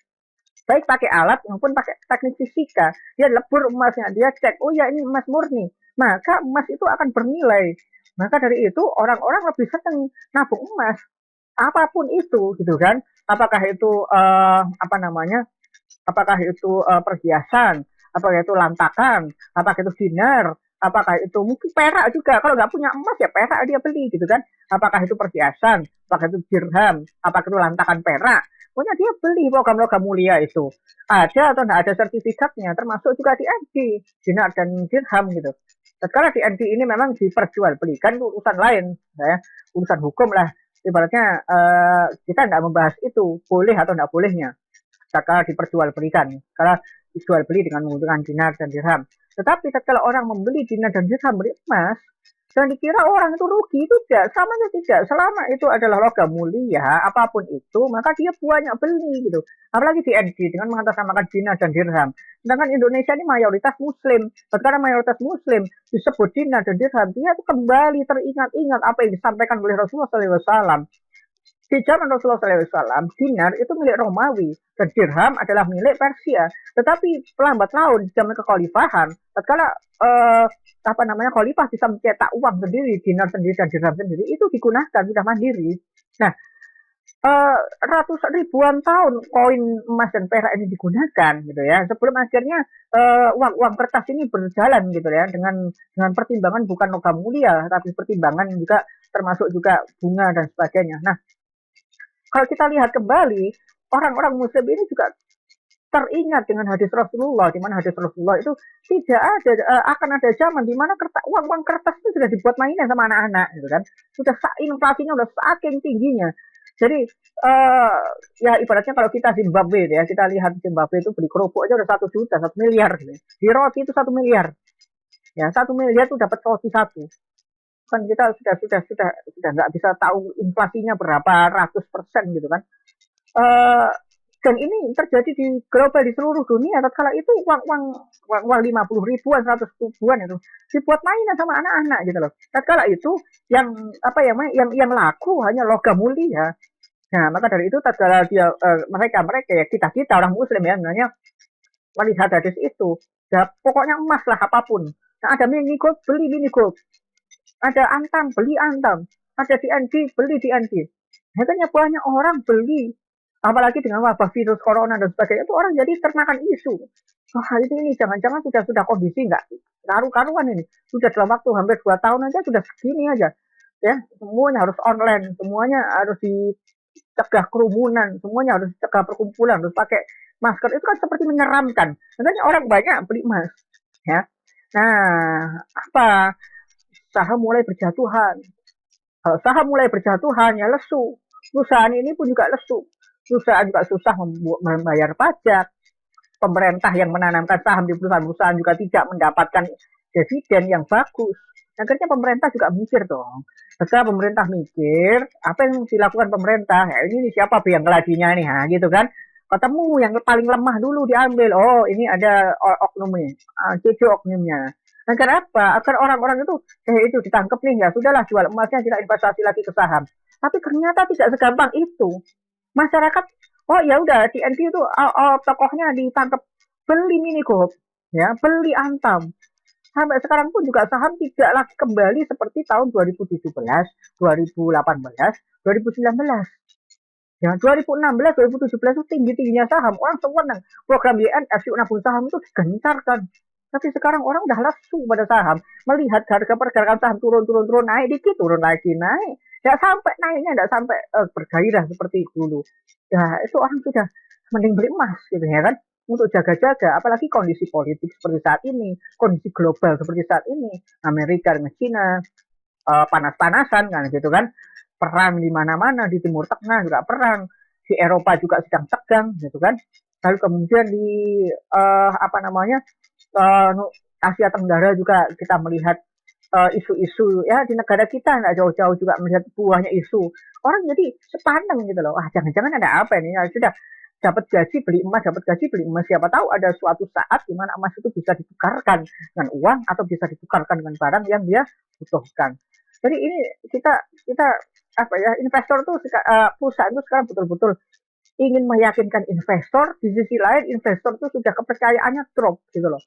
baik pakai alat maupun pakai teknik fisika, dia lebur emasnya, dia cek, oh ya ini emas murni, maka emas itu akan bernilai. Maka dari itu orang-orang lebih senang nabung emas, apapun itu gitu kan, apakah itu perhiasan, apakah itu lantakan, apakah itu dinar, apakah itu mungkin perak juga, kalau nggak punya emas ya perak dia beli gitu kan, apakah itu perhiasan, apakah itu dirham, apakah itu lantakan perak, pokoknya dia beli logam-logam mulia itu, ada atau nggak ada sertifikatnya, termasuk juga di ND, dinar dan dirham gitu. Sekarang di ND ini memang diperjualbelikan, urusan lain, ya, urusan hukum lah. Ibaratnya kita nggak membahas itu boleh atau nggak bolehnya kalau diperjualbelikan, karena dijual beli dengan menggunakan dinar dan dirham. Tetapi kalau orang membeli dinar dan dirham, beli emas, dan dikira orang itu rugi, itu tidak, samanya tidak. Selama itu adalah logam mulia, apapun itu, maka dia banyak beli gitu. Apalagi di ND dengan mengatasnamakan dinar dan dirham. Sedangkan Indonesia ini mayoritas Muslim. Sekarang mayoritas Muslim disebut dinar dan dirham, dia itu kembali teringat-ingat apa yang disampaikan oleh Rasulullah SAW. Di zaman Rasulullah SAW, dinar itu milik Romawi dan dirham adalah milik Persia. Tetapi lambat laun di zaman kekhalifahan, tatkala khalifah bisa mencetak uang sendiri, dinar sendiri dan dirham sendiri, itu digunakan sudah mandiri. Nah, ratusan ribuan tahun koin emas dan perak ini digunakan gitu ya, sebelum akhirnya uang kertas ini berjalan gitu ya, dengan pertimbangan bukan logam mulia, tapi pertimbangan juga termasuk juga bunga dan sebagainya. Nah, kalau kita lihat kembali, orang-orang Muslim ini juga teringat dengan hadis Rasulullah, di mana hadis Rasulullah itu tidak ada akan ada zaman di mana uang kertas itu sudah dibuat mainan sama anak-anak, gitu kan? Sudah inflasinya sudah saking tingginya. Jadi ya ibaratnya kalau kita Zimbabwe ya, kita lihat Zimbabwe itu beli kerupuk aja udah 1 juta, 1 miliar, gitu. Di roti itu 1 miliar, ya 1 miliar itu dapat roti satu. Kan kita sudah nggak bisa tahu inflasinya berapa ratus persen gitu kan. Dan ini terjadi di global, di seluruh dunia. Tatkala itu uang 50 ribuan, 100 ribuan itu dibuat mainan sama anak-anak gitu loh. Tatkala itu yang laku hanya logam mulia. Nah, maka dari itu tatkala dia mereka ya kita orang Muslim ya sebenarnya melihat hadis itu, ya pokoknya emas lah apapun. Nah, ada mini gold, beli mini gold. Ada antam, beli antam. ada DND, beli DND. Akhirnya banyak orang beli, apalagi dengan wabah virus corona dan sebagainya, itu orang jadi termakan isu. Wah, ini jangan-jangan sudah kondisi nggak karu-karuan ini. Sudah dalam waktu hampir 2 tahun aja sudah segini aja. Ya, semuanya harus online, semuanya harus dicegah kerumunan, semuanya harus dicegah perkumpulan, harus pakai masker. Itu kan seperti menyeramkan. Makanya orang banyak beli emas. Ya. Nah, apa? Saham mulai berjatuhan. Kalau saham mulai berjatuhan, ya lesu. Perusahaan ini pun juga lesu. Perusahaan juga susah membayar pajak. Pemerintah yang menanamkan saham di perusahaan-perusahaan juga tidak mendapatkan dividen yang bagus. Akhirnya pemerintah juga mikir dong. Ketika pemerintah mikir, apa yang dilakukan pemerintah? Ya ini siapa yang keladinya nih, ha, gitu kan? Ketemu yang paling lemah dulu diambil. Oh, ini ada oknumnya, cucu oknumnya. Agar apa? Agar orang-orang itu ditangkap nih, ya sudahlah jual emasnya, tidak investasi lagi ke saham. Tapi ternyata tidak segampang itu. Masyarakat, oh ya udah TNT itu tokohnya ditangkap, beli mini gold, ya beli Antam. Sampai sekarang pun juga saham tidak lagi kembali seperti tahun 2017, 2018, 2019. Ya, 2016, 2017 itu tinggi-tingginya saham. Orang semua program YNF, nabung saham itu digencarkan. Tapi sekarang orang udah lesu pada saham. Melihat harga pergerakan saham turun, naik dikit, turun lagi, naik. Tidak sampai naiknya, tidak sampai bergairah seperti dulu. Ya, itu orang sudah mending beli emas gitu ya kan. Untuk jaga-jaga, apalagi kondisi politik seperti saat ini, kondisi global seperti saat ini, Amerika dengan China, panas-panasan kan gitu kan, perang di mana-mana, di Timur Tengah juga perang, di Eropa juga sedang tegang gitu kan. Lalu kemudian di Asia Tenggara juga kita melihat isu-isu ya di negara kita nggak jauh-jauh juga melihat buahnya isu. Orang jadi sepaneng gitu loh. Wah, jangan-jangan ada apa ini? Ya, sudah dapat gaji beli emas, siapa tahu ada suatu saat di mana emas itu bisa ditukarkan dengan uang atau bisa ditukarkan dengan barang yang dia butuhkan. Jadi ini kita apa ya, investor tuh perusahaan itu sekarang betul-betul ingin meyakinkan investor. Di sisi lain investor tuh sudah kepercayaannya drop gitu loh.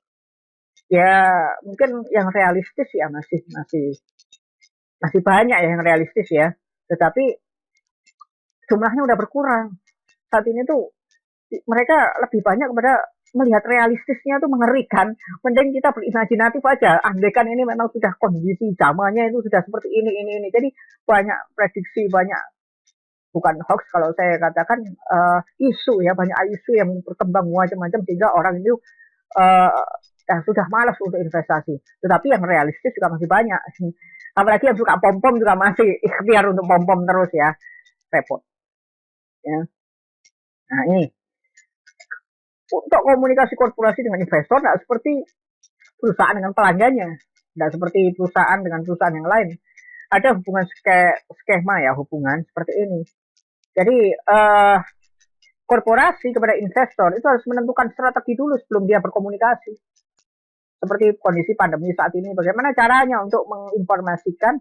Ya mungkin yang realistis ya masih banyak ya yang realistis ya, tetapi jumlahnya udah berkurang. Saat ini tuh mereka lebih banyak kepada melihat realistisnya tuh mengerikan. Mending kita berimajinatif aja. Andaikan ini memang sudah kondisi zamannya itu sudah seperti ini. Jadi banyak prediksi, banyak bukan hoax kalau saya katakan isu ya, banyak isu yang berkembang macam-macam sehingga orang itu sudah malas untuk investasi. Tetapi yang realistis juga masih banyak. Apalagi yang suka pom-pom juga masih ikhtiar untuk pom-pom terus ya. Repot. Ya. Nah ini untuk komunikasi korporasi dengan investor tidak seperti perusahaan dengan pelanggannya, tidak seperti perusahaan dengan perusahaan yang lain. Ada hubungan skema ya, hubungan seperti ini. Jadi korporasi kepada investor itu harus menentukan strategi dulu sebelum dia berkomunikasi. Seperti kondisi pandemi saat ini, bagaimana caranya untuk menginformasikan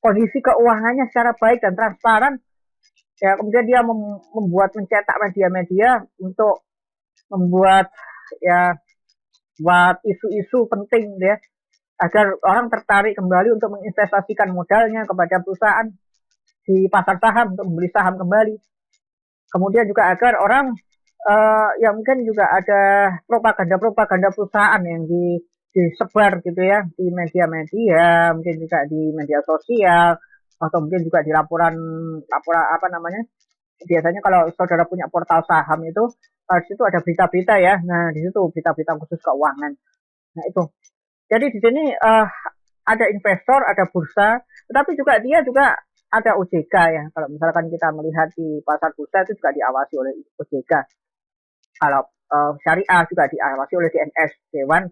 kondisi keuangannya secara baik dan transparan. Ya, kemudian dia mencetak media-media untuk membuat ya buat isu-isu penting ya, agar orang tertarik kembali untuk menginvestasikan modalnya kepada perusahaan di pasar saham untuk membeli saham kembali. Kemudian juga agar orang ya mungkin juga ada propaganda perusahaan yang disebar gitu ya di media-media, mungkin juga di media sosial, atau mungkin juga di laporan apa namanya, biasanya kalau saudara punya portal saham itu di situ ada berita-berita ya. Nah di situ berita-berita khusus keuangan. Nah itu. Jadi di sini ada investor, ada bursa, tetapi juga dia juga ada OJK ya. Kalau misalkan kita melihat di pasar bursa itu juga diawasi oleh OJK. Kalau syariah juga diawasi oleh DNS, Dewan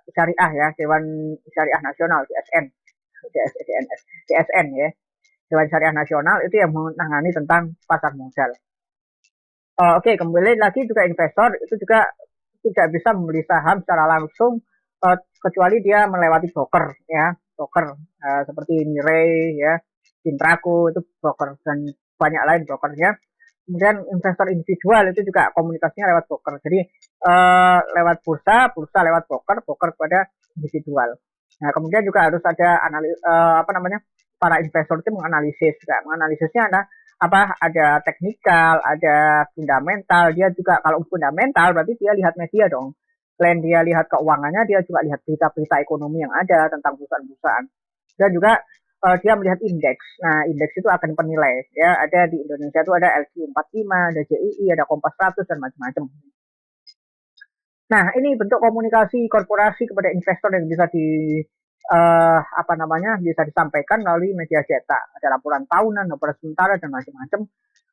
Syariah ya, Dewan Syariah Nasional, DSN. DSN ya, Dewan Syariah Nasional itu yang menangani tentang pasar modal. Oke, kembali lagi juga investor itu juga tidak bisa membeli saham secara langsung kecuali dia melewati broker ya, seperti Mirai ya, Intraco itu broker dan banyak lain brokernya. Kemudian investor individual itu juga komunikasinya lewat broker. Jadi lewat bursa lewat broker kepada individual. Nah, kemudian juga harus ada para investor itu menganalisis, juga menganalisisnya ada apa, ada teknikal, ada fundamental. Dia juga kalau fundamental berarti dia lihat media dong. Selain dia lihat keuangannya, dia juga lihat berita-berita ekonomi yang ada tentang perusahaan-perusahaan. Dan juga dia melihat indeks. Nah, indeks itu akan penilai. Ya, ada di Indonesia itu ada LQ45, ada JII, ada Kompas 100 dan macam-macam. Nah, ini bentuk komunikasi korporasi kepada investor yang bisa bisa disampaikan melalui media cetak. Ada laporan tahunan, laporan sementara dan macam-macam.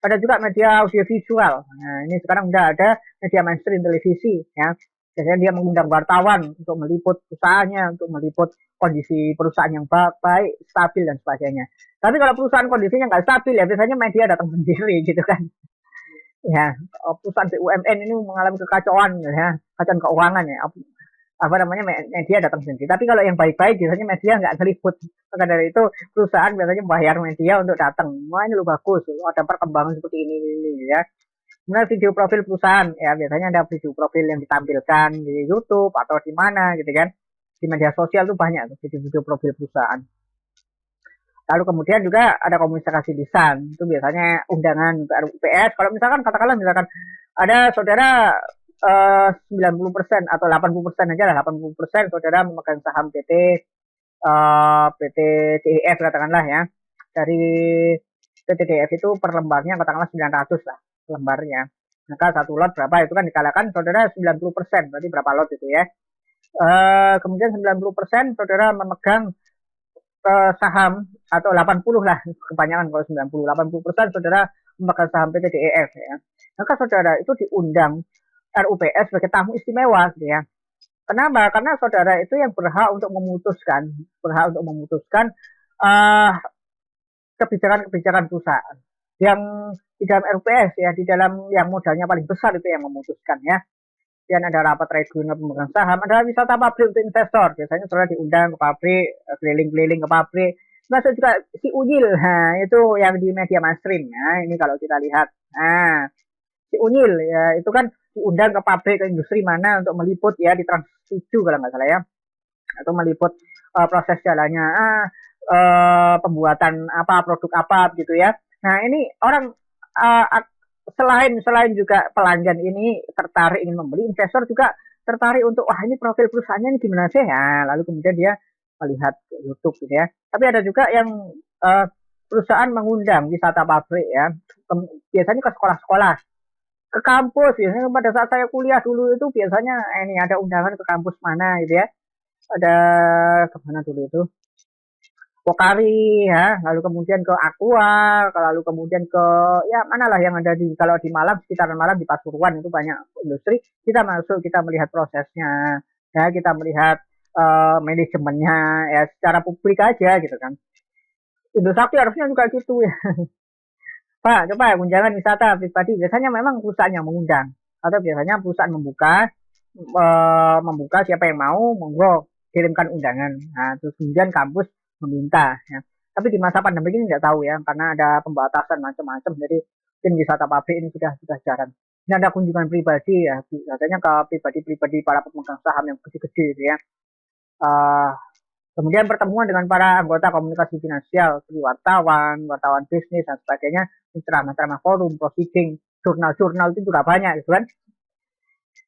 Ada juga media audiovisual. Nah, ini sekarang sudah ada media mainstream televisi, ya. Biasanya dia mengundang wartawan untuk meliput usahanya, untuk meliput kondisi perusahaan yang baik, stabil dan sebagainya. Tapi kalau perusahaan kondisinya nggak stabil, ya biasanya media datang sendiri, gitu kan. Ya, perusahaan BUMN ini mengalami kekacauan, ya, kacauan keuangan, ya. Media datang sendiri. Tapi kalau yang baik-baik biasanya media nggak ngeliput. Maka dari itu perusahaan biasanya bayar media untuk datang. Wah, ini lo bagus, ada perkembangan seperti ini ya. Kemudian video profil perusahaan, ya biasanya ada video profil yang ditampilkan di YouTube atau di mana gitu kan. Di media sosial tuh banyak tuh video-video profil perusahaan. Lalu kemudian juga ada komunikasi lisan, itu biasanya undangan untuk RUPS. Kalau misalkan katakanlah ada saudara 90% atau 80% aja lah, 80% saudara memegang saham PT DIF katakanlah ya. Dari PT DIF itu per lembarnya katakanlah 900 lah lembarnya. Maka satu lot berapa itu kan dikalakan saudara 90%, berarti berapa lot itu ya. Kemudian 90% saudara memegang saham atau 80 lah, kebanyakan kalau 80% saudara memegang saham PT DIF ya. Maka saudara itu diundang RUPS sebagai tamu istimewa gitu ya. Kenapa? Karena saudara itu yang berhak untuk memutuskan kebijakan-kebijakan perusahaan. Yang di dalam RUPS ya, di dalam yang modalnya paling besar itu yang memutuskan ya. Dan ada rapat regional pemegang saham, ada wisata pabrik untuk investor. Biasanya saudara diundang ke pabrik, keliling-keliling ke pabrik. Masuk juga si Unyil, nah itu yang di media mainstream. Nah, ini kalau kita lihat. Nah, si Unyil ya itu kan diundang ke pabrik, ke industri mana untuk meliput ya di Trans 7 kalau nggak salah ya, atau meliput proses jalannya pembuatan apa, produk apa gitu ya. Nah ini orang selain juga pelanggan ini tertarik ingin membeli, investor juga tertarik untuk wah ini profil perusahaannya ini gimana sih ya, lalu kemudian dia melihat YouTube gitu ya. Tapi ada juga yang perusahaan mengundang wisata pabrik ya, biasanya ke sekolah-sekolah, ke kampus. Biasanya pada saat saya kuliah dulu itu biasanya ini ada undangan ke kampus mana gitu ya, ada kemana dulu itu, Pokari ya, lalu kemudian ke Aqua, lalu kemudian ke ya mana lah yang ada di, kalau di Malang, sekitaran Malang di Pasuruan itu banyak industri. Kita masuk, kita melihat prosesnya ya, kita melihat manajemennya ya secara publik aja gitu kan. Indosakti harusnya juga gitu ya. Pak, coba ya undangan wisata pribadi biasanya memang perusahaan yang mengundang atau biasanya perusahaan membuka siapa yang mau monggo kirimkan undangan. Nah, terus kemudian kampus meminta ya. Tapi di masa pandemi ini nggak tahu ya, karena ada pembatasan macam-macam. Jadi mungkin wisata pabrik ini sudah jarang. Ini ada kunjungan pribadi ya, biasanya ke pribadi-pribadi para pemegang saham yang gede-gede gitu ya. Kemudian pertemuan dengan para anggota komunikasi finansial seperti wartawan bisnis dan sebagainya, ceramah-ceramah forum, proceeding, jurnal-jurnal itu juga banyak gitu kan.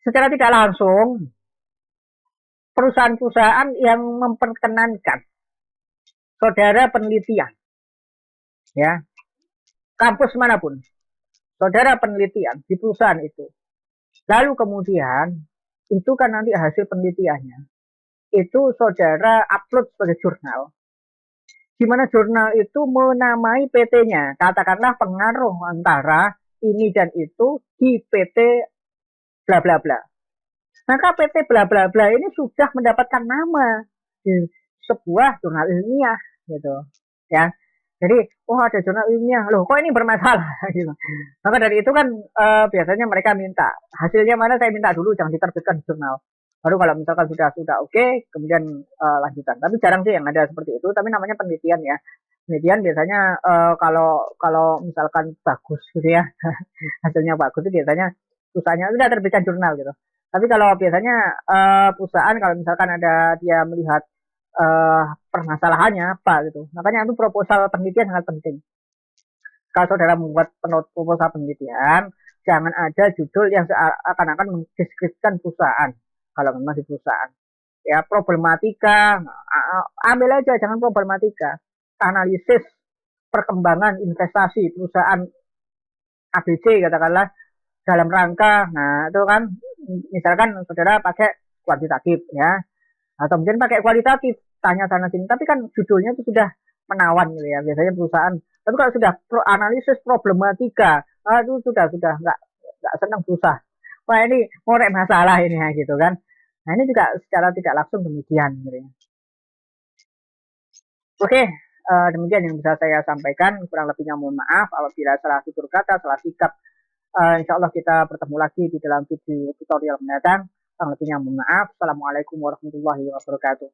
Secara tidak langsung perusahaan-perusahaan yang memperkenankan saudara penelitian ya, kampus manapun, saudara penelitian di perusahaan itu, lalu kemudian itu kan nanti hasil penelitiannya itu saudara upload sebagai jurnal, di mana jurnal itu menamai PT-nya, katakanlah pengaruh antara ini dan itu di PT bla bla bla. Maka PT bla bla bla ini sudah mendapatkan nama di sebuah jurnal ilmiah gitu ya. Jadi ada jurnal ilmiah, loh kok ini bermasalah gitu. Maka dari itu kan biasanya mereka minta hasilnya mana, saya minta dulu, jangan diterbitkan di jurnal. Baru kalau misalkan sudah oke, kemudian lanjutan. Tapi jarang sih yang ada seperti itu, tapi namanya penelitian ya. Penelitian biasanya kalau misalkan bagus gitu ya, hasilnya bagus itu biasanya perusahaannya sudah terbitkan jurnal gitu. Tapi kalau biasanya perusahaan kalau misalkan ada dia melihat permasalahannya apa gitu. Makanya itu proposal penelitian sangat penting. Kalau saudara membuat proposal penelitian, jangan ada judul yang seakan-akan mendeskripsikan perusahaan. Kalau memang di perusahaan, ya problematika, ambil aja, jangan problematika, analisis perkembangan investasi perusahaan ABC katakanlah dalam rangka, nah itu kan misalkan saudara pakai kuantitatif ya, atau mungkin pakai kualitatif, tanya sana sini, tapi kan judulnya itu sudah menawan gitu ya, biasanya perusahaan. Tapi kalau sudah analisis problematika, itu sudah nggak senang berusaha. Wah ini ngorek masalah ini ya gitu kan. Nah ini juga secara tidak langsung demikian gitu ya. Oke, demikian yang bisa saya sampaikan. Kurang lebihnya mohon maaf apabila salah tutur kata, salah sikap. Insya Allah kita bertemu lagi di dalam video tutorial mendatang. Kurang lebihnya mohon maaf. Assalamualaikum warahmatullahi wabarakatuh.